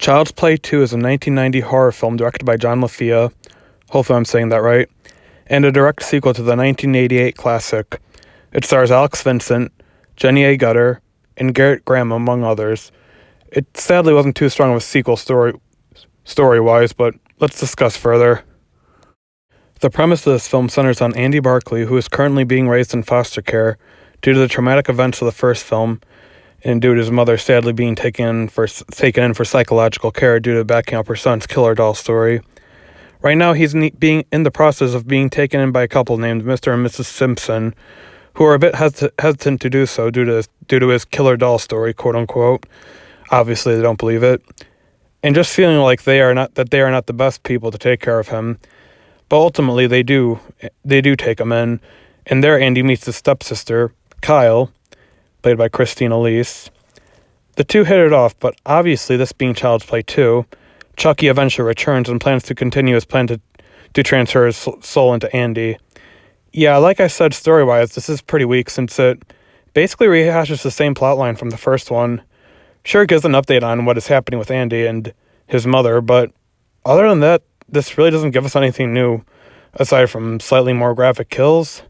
Child's Play 2 is a 1990 horror film directed by John LaFia, hopefully I'm saying that right, and a direct sequel to the 1988 classic. It stars Alex Vincent, Jenny A. Gutter, and Garrett Graham, among others. It sadly wasn't too strong of a sequel story-wise, but let's discuss further. The premise of this film centers on Andy Barkley, who is currently being raised in foster care due to the traumatic events of the first film, and due to his mother sadly being taken in for psychological care due to backing up her son's killer doll story. Right now, he's being in the process of being taken in by a couple named Mr. and Mrs. Simpson, who are a bit hesitant to do so due to his killer doll story, quote unquote. Obviously, they don't believe it, and just feeling like they are not the best people to take care of him. But ultimately, they do take him in, and there Andy meets his stepsister, Kyle, played by Christine Elise. The two hit it off, but obviously, this being Child's Play 2, Chucky eventually returns and plans to continue his plan to transfer his soul into Andy. Yeah, like I said, story-wise, this is pretty weak since it basically rehashes the same plotline from the first one. Sure, it gives an update on what is happening with Andy and his mother, but other than that, this really doesn't give us anything new, aside from slightly more graphic kills.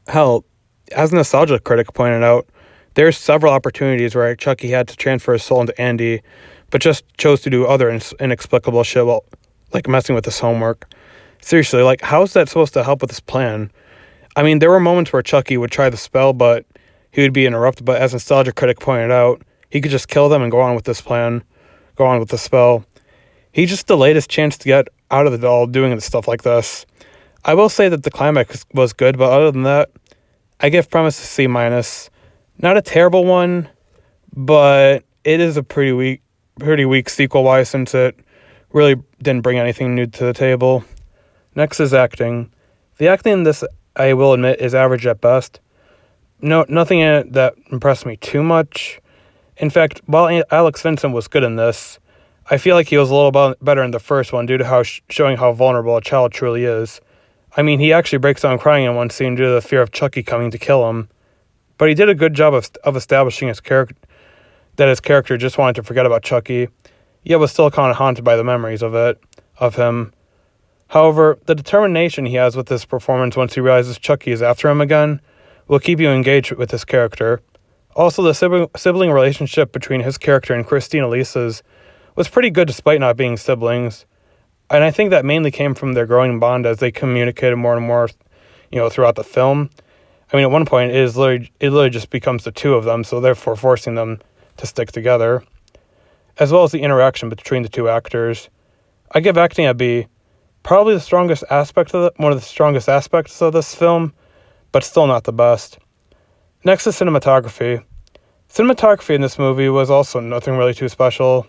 Hell, as a nostalgia critic pointed out, there's several opportunities where Chucky had to transfer his soul into Andy, but just chose to do other inexplicable shit while, like messing with his homework. Seriously, like, how is that supposed to help with his plan? I mean, there were moments where Chucky would try the spell, but he would be interrupted, but as a nostalgia critic pointed out, he could just kill them and go on with this plan, go on with the spell. He just delayed his chance to get out of the doll doing stuff like this. I will say that the climax was good, but other than that, I give premise a C-. Not a terrible one, but it is a pretty weak sequel-wise since it really didn't bring anything new to the table. Next is acting. The acting in this, I will admit, is average at best. No, nothing in it that impressed me too much. In fact, while Alex Vincent was good in this, I feel like he was a little better in the first one due to showing how vulnerable a child truly is. I mean, he actually breaks down crying in one scene due to the fear of Chucky coming to kill him. But he did a good job of establishing his character just wanted to forget about Chucky, yet was still kind of haunted by the memories of him. However, the determination he has with this performance once he realizes Chucky is after him again will keep you engaged with his character. Also, the sibling relationship between his character and Christine Elise's was pretty good despite not being siblings. And I think that mainly came from their growing bond as they communicated more and more, throughout the film. I mean, at one point, it literally just becomes the two of them, so therefore forcing them to stick together. As well as the interaction between the two actors. I give acting a B. Probably one of the strongest aspects of this film, but still not the best. Next is cinematography. Cinematography in this movie was also nothing really too special.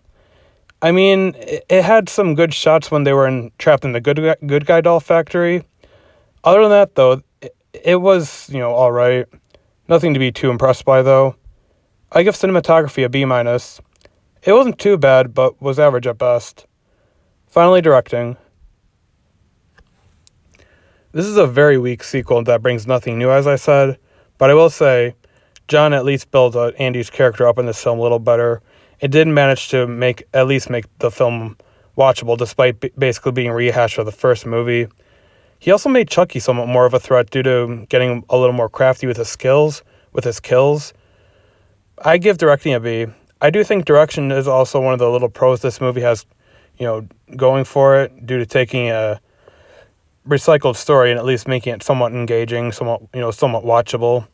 I mean, it had some good shots when they were trapped in the good guy doll factory. Other than that, though, it was, alright. Nothing to be too impressed by, though. I give cinematography a B-. It wasn't too bad, but was average at best. Finally, directing. This is a very weak sequel that brings nothing new, as I said, but I will say, John at least built Andy's character up in this film a little better. It did manage to make the film watchable, despite basically being rehashed of the first movie. He also made Chucky somewhat more of a threat due to getting a little more crafty with his kills. I give directing a B. I do think direction is also one of the little pros this movie has, going for it, due to taking a recycled story and at least making it somewhat engaging, somewhat watchable.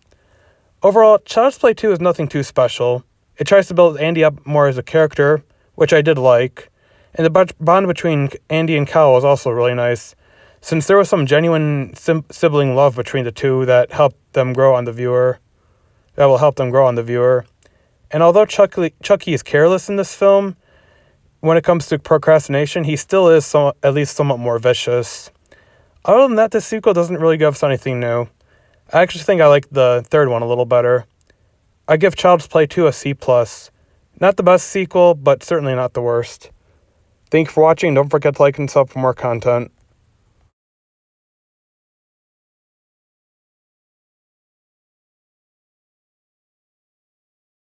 Overall, Child's Play 2 is nothing too special. It tries to build Andy up more as a character, which I did like, and the bond between Andy and Kyle was also really nice, since there was some genuine sibling love between the two that will help them grow on the viewer. And although Chucky is careless in this film, when it comes to procrastination, he still is at least somewhat more vicious. Other than that, this sequel doesn't really give us anything new. I actually think I like the third one a little better. I give Child's Play 2 a C+. Not the best sequel, but certainly not the worst. Thank you for watching. Don't forget to like and sub for more content.